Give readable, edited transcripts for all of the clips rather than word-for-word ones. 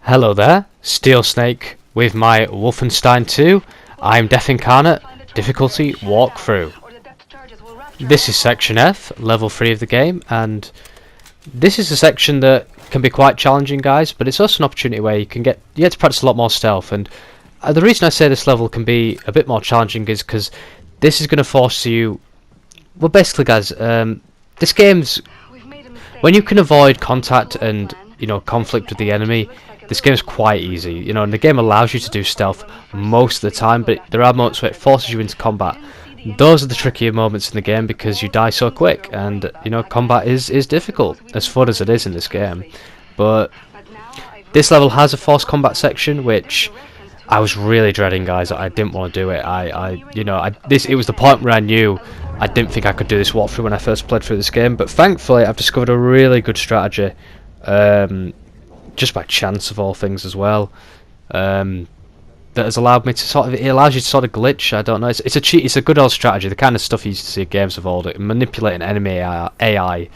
Hello there, SteelSnake with my Wolfenstein 2. I'm Death Incarnate, difficulty walkthrough. This is section F, level 3 of the game, and this is a section that can be quite challenging, guys, but it's also an opportunity where you get to practice a lot more stealth. And the reason I say this level can be a bit more challenging is because this is going to force you, well, basically, guys, this game's, when you can avoid contact and conflict with the enemy, this game is quite easy, and the game allows you to do stealth most of the time, but there are moments where it forces you into combat. Those are the trickier moments in the game because you die so quick, and combat is difficult, as fun as it is in this game. But this level has a forced combat section, which I was really dreading, guys. I didn't want to do it. It was the point where I knew I didn't think I could do this walkthrough when I first played through this game, but thankfully I've discovered a really good strategy. Just by chance of all things as well, that has allowed me to it allows you to sort of glitch. I don't know, it's a good old strategy, the kind of stuff you used to see in games of old, manipulating enemy AI.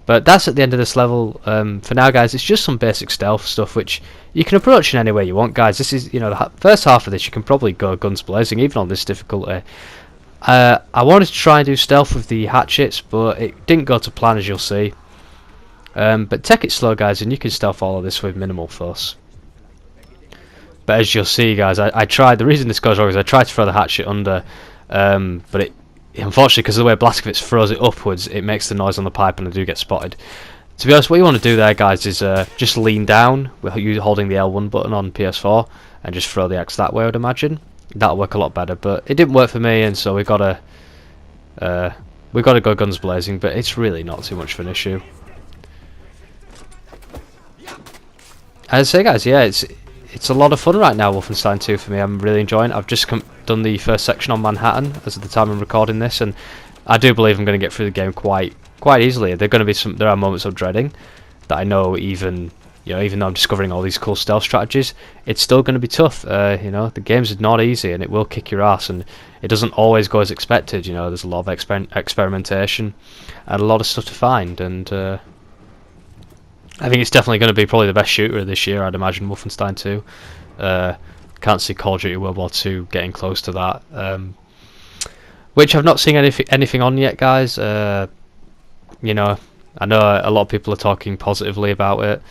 But that's at the end of this level. For now, guys, it's just some basic stealth stuff which you can approach in any way you want, guys. This is, the first half of this you can probably go guns blazing even on this difficulty. I wanted to try and do stealth with the hatchets, but it didn't go to plan, as you'll see. But take it slow, guys, and you can stealth all of this with minimal fuss. But as you'll see, guys, I tried. The reason this goes wrong is I tried to throw the hatchet under, but it, unfortunately, because of the way Blazkowicz throws it upwards, it makes the noise on the pipe, and I do get spotted. To be honest, what you want to do there, guys, is just lean down with you holding the L1 button on PS4 and just throw the axe that way, I would imagine. That'll work a lot better, but it didn't work for me, and so we've got to go guns blazing. But it's really not too much of an issue. As I say, guys, yeah, it's a lot of fun right now, Wolfenstein 2 for me. I'm really enjoying it. I've just done the first section on Manhattan as of the time I'm recording this, and I do believe I'm going to get through the game quite easily. There are moments of dreading that I know, even though I'm discovering all these cool stealth strategies, it's still going to be tough. The game's not easy, and it will kick your ass, and it doesn't always go as expected. There's a lot of experimentation and a lot of stuff to find, and I think it's definitely going to be probably the best shooter this year, I'd imagine, Wolfenstein 2. Can't see Call of Duty World War 2 getting close to that. Which I've not seen anything on yet, guys. I know a lot of people are talking positively about it,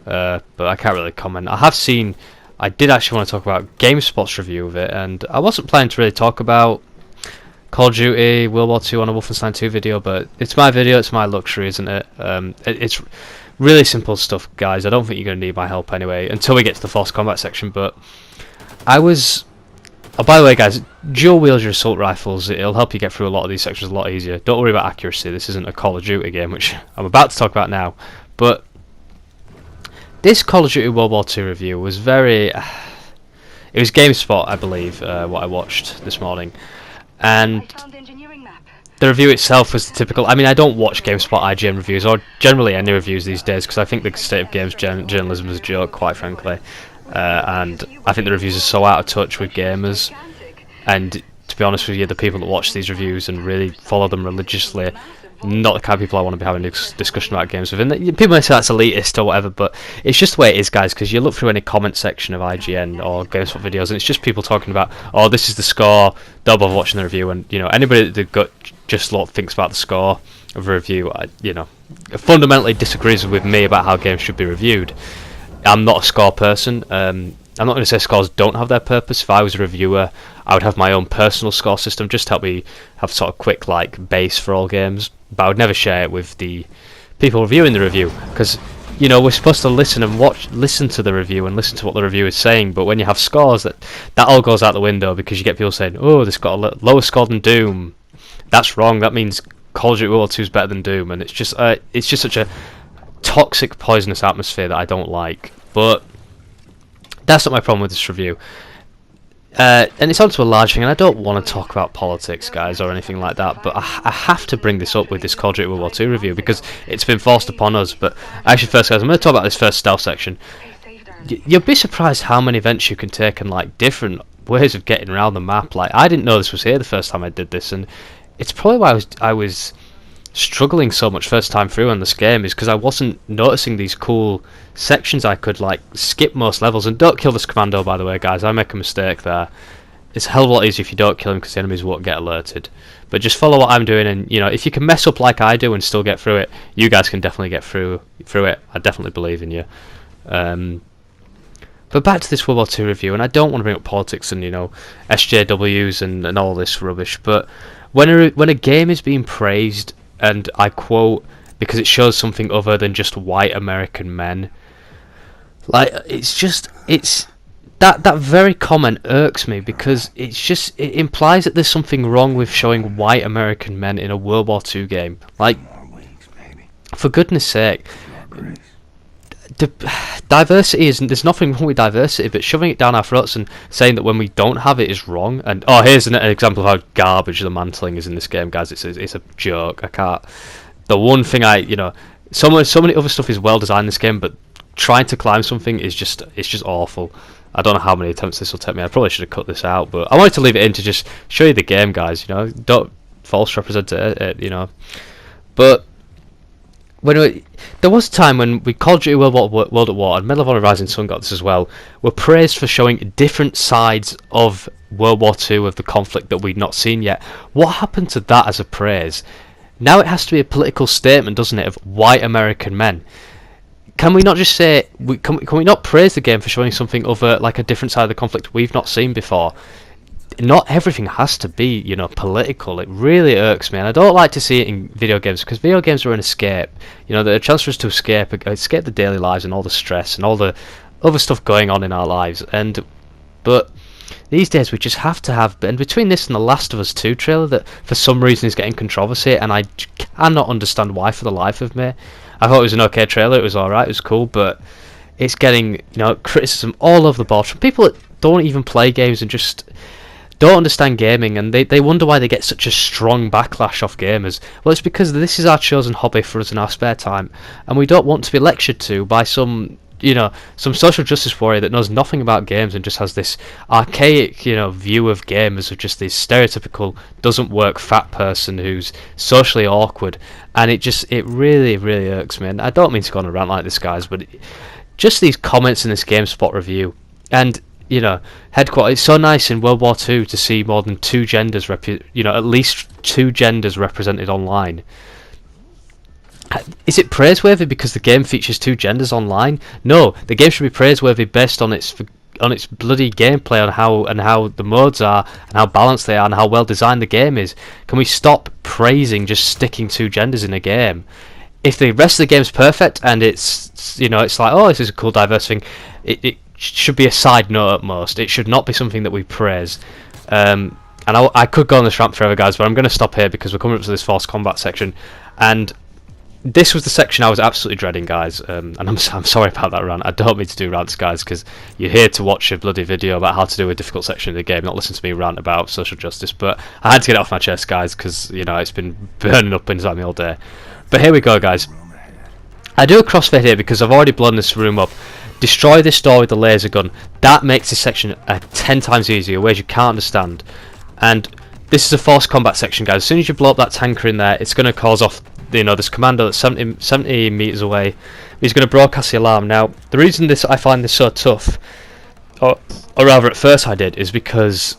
but I can't really comment. I did actually want to talk about GameSpot's review of it, and I wasn't planning to really talk about Call of Duty World War 2 on a Wolfenstein 2 video, but it's my video, it's my luxury, isn't it? It's really simple stuff, guys. I don't think you're going to need my help anyway until we get to the forced combat section. But oh, by the way, guys, dual wield your assault rifles. It'll help you get through a lot of these sections a lot easier. Don't worry about accuracy. This isn't a Call of Duty game, which I'm about to talk about now. But this Call of Duty World War 2 review was it was GameSpot, I believe, what I watched this morning, and the review itself was the typical. I mean, I don't watch GameSpot IGN reviews, or generally any reviews these days, because I think the state of games journalism is a joke, quite frankly. And I think the reviews are so out of touch with gamers. And to be honest with you, the people that watch these reviews and really follow them religiously, not the kind of people I want to be having a discussion about games with. And people may say that's elitist or whatever, but it's just the way it is, guys, because you look through any comment section of IGN or GameSpot videos, and it's just people talking about, oh, this is the score, don't bother watching the review. And anybody that just thinks about the score of a review, fundamentally disagrees with me about how games should be reviewed. I'm not a score person. I'm not going to say scores don't have their purpose. If I was a reviewer, I would have my own personal score system, just to help me have sort of quick base for all games. But I would never share it with the people reviewing the review, because we're supposed to listen to the review and listen to what the review is saying. But when you have scores, that all goes out the window, because you get people saying, "Oh, this got a lower score than Doom." That's wrong. That means Call of Duty World War 2 is better than Doom, and it's just such a toxic, poisonous atmosphere that I don't like. But that's not my problem with this review. And it's onto a large thing, and I don't want to talk about politics, guys, or anything like that, but I have to bring this up with this Call of Duty World War 2 review, because it's been forced upon us. But actually, first, guys, I'm going to talk about this first stealth section. You'll be surprised how many events you can take and different ways of getting around the map. I didn't know this was here the first time I did this, and it's probably why I was struggling so much first time through on this game is because I wasn't noticing these cool sections I could like skip most levels. And don't kill this commando, by the way, guys. I make a mistake there. It's a hell of a lot easier if you don't kill him because the enemies won't get alerted. But just follow what I'm doing, and you know, if you can mess up like I do and still get through it, you guys can definitely get through it. I definitely believe in you. But back to this World War II review, and I don't want to bring up politics and, you know, SJWs and all this rubbish, but when a game is being praised, and I quote, because it shows something other than just white American men, like, that very comment irks me, because it implies that there's something wrong with showing white American men in a World War II game. Like, for goodness sake, diversity isn't. There's nothing wrong with diversity, but shoving it down our throats and saying that when we don't have it is wrong. And here's an example of how garbage the mantling is in this game, guys. It's a joke. I can't. The one thing so many other stuff is well designed in this game, but trying to climb something is just awful. I don't know how many attempts this will take me. I probably should have cut this out, but I wanted to leave it in to just show you the game, guys. You know, don't false represent it. You know, but. There was a time when we Call of Duty World at War and Medal of Honor Rising Sun got this as well, were praised for showing different sides of World War II, of the conflict that we'd not seen yet. What happened to that as a praise? Now it has to be a political statement, doesn't it, of white American men. Can we not just say, can we not praise the game for showing something other, like a different side of the conflict we've not seen before? Not everything has to be, you know, political. It really irks me, and I don't like to see it in video games, because video games are an escape. You know, they're a chance for us to escape the daily lives and all the stress and all the other stuff going on in our lives. But these days we just have to have. And between this and the Last of Us 2 trailer, that for some reason is getting controversy, and I cannot understand why for the life of me. I thought it was an okay trailer. It was alright. It was cool, but it's getting, you know, criticism all over the board from people that don't even play games and just don't understand gaming, and they wonder why they get such a strong backlash off gamers. Well, it's because this is our chosen hobby for us in our spare time, and we don't want to be lectured to by some social justice warrior that knows nothing about games and just has this archaic, you know, view of gamers of just this stereotypical doesn't work fat person who's socially awkward. And it really, really irks me. And I don't mean to go on a rant like this, guys, but just these comments in this GameSpot review, and you know, headquarters. It's so nice in World War II to see more than two genders, at least two genders represented online. Is it praiseworthy because the game features two genders online? No, the game should be praiseworthy based on its bloody gameplay, on how the modes are, and how balanced they are, and how well designed the game is. Can we stop praising just sticking two genders in a game? If the rest of the game's perfect and it's, you know, it's like, oh, this is a cool diverse thing, it should be a side note at most. It should not be something that we praise. And I could go on this rant forever, guys, but I'm going to stop here because we're coming up to this forced combat section, and this was the section I was absolutely dreading, guys. And I'm sorry about that rant. I don't mean to do rants, guys, because you're here to watch a bloody video about how to do a difficult section of the game, not listen to me rant about social justice. But I had to get it off my chest, guys, because, you know, it's been burning up inside me all day. But here we go, guys. I do a crossfade here because I've already blown this room up. Destroy this door with the laser gun. That makes this section 10 times easier, ways you can't understand. And this is a forced combat section, guys. As soon as you blow up that tanker in there, it's going to cause off, you know, this commando that's 70 meters away. He's going to broadcast the alarm. Now, the reason I find this so tough, or rather at first I did, is because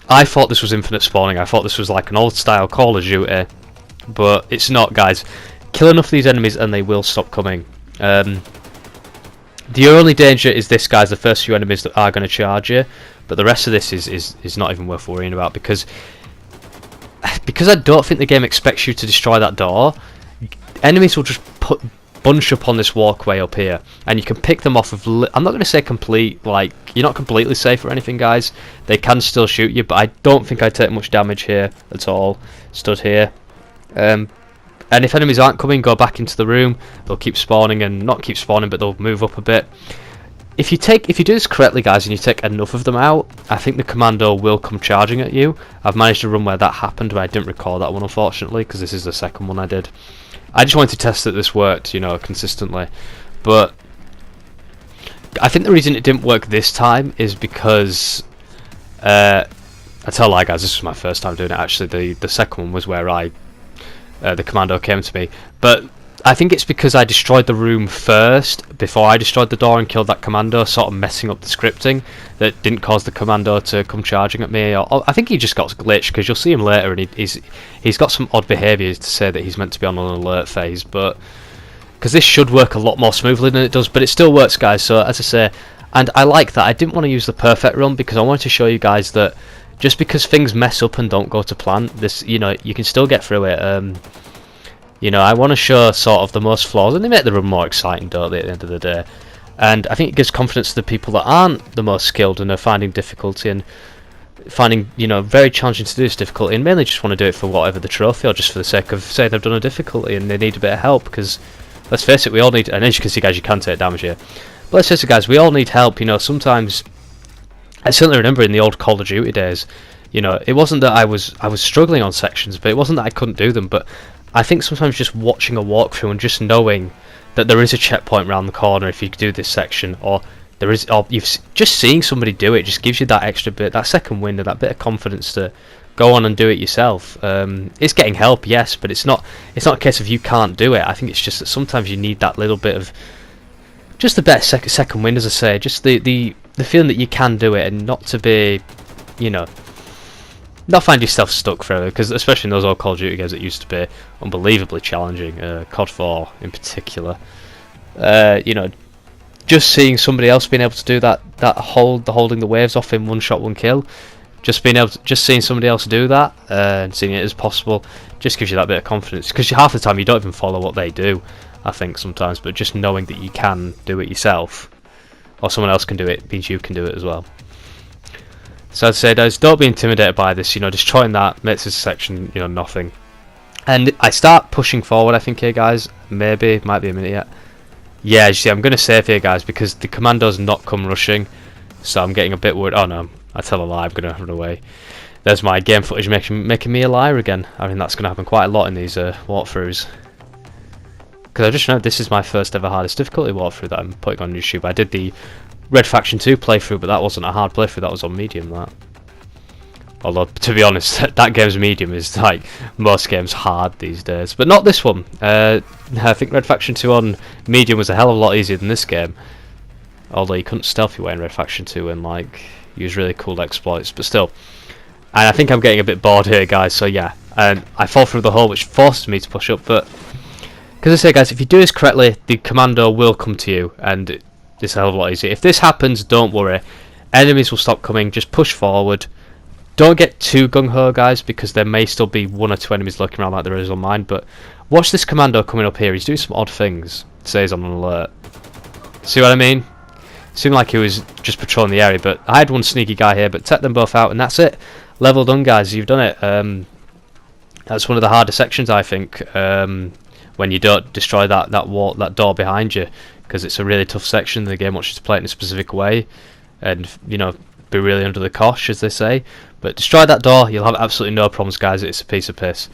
I thought this was infinite spawning. I thought this was like an old style Call of Duty, but it's not, guys. Kill enough of these enemies and they will stop coming. The only danger is this, guys, the first few enemies that are going to charge you, but the rest of this is not even worth worrying about, because I don't think the game expects you to destroy that door. Enemies will just bunch up on this walkway up here, and you can pick them off of I'm not going to say complete, like, you're not completely safe or anything, guys. They can still shoot you, but I don't think I take much damage here at all, stood here. And if enemies aren't coming, go back into the room. They'll keep spawning, and not keep spawning, but they'll move up a bit. If you do this correctly, guys, and you take enough of them out, I think the commando will come charging at you. I've managed to run where that happened, but I didn't record that one, unfortunately, because this is the second one I did. I just wanted to test that this worked, you know, consistently. But I think the reason it didn't work this time is because I tell a lie, guys, this was my first time doing it. Actually, the second one was where I the commando came to me. But I think it's because I destroyed the room first before I destroyed the door and killed that commando, sort of messing up the scripting, that didn't cause the commando to come charging at me. Or I think he just got glitched, because you'll see him later, and he's got some odd behaviours to say that he's meant to be on an alert phase. But because this should work a lot more smoothly than it does, but it still works, guys. So as I say, and I like that. I didn't want to use the perfect run because I wanted to show you guys that just because things mess up and don't go to plan, this, you know, you can still get through it. You know, I want to show sort of the most flaws, and they make the run more exciting, don't they, at the end of the day? And I think it gives confidence to the people that aren't the most skilled and are finding difficulty and finding, you know, very challenging to do this difficulty, and mainly just want to do it for whatever the trophy, or just for the sake of, say, they've done a difficulty and they need a bit of help, because, let's face it, we all need, and as you can see, guys, you can take damage here, but let's face it, guys, we all need help. You know, sometimes, I certainly remember in the old Call of Duty days, you know, it wasn't that I was struggling on sections, but it wasn't that I couldn't do them, but I think sometimes just watching a walkthrough and just knowing that there is a checkpoint around the corner if you do this section, or there is, or you've just seeing somebody do it just gives you that extra bit, that second wind, and that bit of confidence to go on and do it yourself. It's getting help, yes, but it's not a case of you can't do it. I think it's just that sometimes you need that little bit of just the better second wind, as I say, just the feeling that you can do it, and not to be, you know, not find yourself stuck forever, because especially in those old Call of Duty games that used to be unbelievably challenging, COD 4 in particular, you know, just seeing somebody else being able to do that holding the waves off in one shot, one kill, just seeing somebody else do that, and seeing it as possible, just gives you that bit of confidence, because half the time you don't even follow what they do, I think, sometimes, but just knowing that you can do it yourself, or someone else can do it, means you can do it as well. So I'd say, guys, don't be intimidated by this. You know, destroying that makes this section, you know, nothing. And I start pushing forward, I think, here, guys. Maybe, might be a minute yet. Yeah, you see, I'm going to save here, guys, because the commando's not come rushing. So I'm getting a bit worried. Oh, no, I tell a lie, I'm going to run away. There's my game footage making me a liar again. I mean, that's going to happen quite a lot in these walkthroughs. Because I just know this is my first ever hardest difficulty walkthrough that I'm putting on YouTube. I did the Red Faction 2 playthrough, but that wasn't a hard playthrough, that was on medium, that. Although, to be honest, that game's medium is, like, most games hard these days. But not this one. I think Red Faction 2 on medium was a hell of a lot easier than this game. Although you couldn't stealth your way in Red Faction 2 and, like, use really cool exploits, but still. And I think I'm getting a bit bored here, guys, so yeah. And I fall through the hole, which forces me to push up, but because I say, guys, if you do this correctly, the commando will come to you, and it's a hell of a lot easier. If this happens, don't worry. Enemies will stop coming, just push forward. Don't get too gung-ho, guys, because there may still be one or two enemies lurking around like there is on mine, but watch this commando coming up here. He's doing some odd things. It says on an alert. See what I mean? Seemed like he was just patrolling the area, but I had one sneaky guy here, but take them both out, and that's it. Level done, guys. You've done it. That's one of the hardest sections, I think, when you don't destroy that door behind you, because it's a really tough section. The game wants you to play it in a specific way, and, you know, be really under the cosh, as they say. But destroy that door, you'll have absolutely no problems, guys. It's a piece of piss.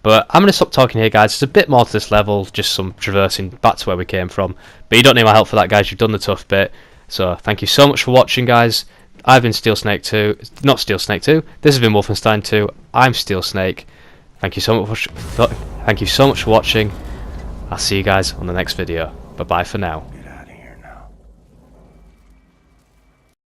But I'm going to stop talking here, guys. There's a bit more to this level, just some traversing back to where we came from. But you don't need my help for that, guys. You've done the tough bit. So thank you so much for watching, guys. I've been SteelSnake 2, not SteelSnake 2. This has been Wolfenstein 2. I'm SteelSnake. Thank you so much for watching. I'll see you guys on the next video. Bye bye for now.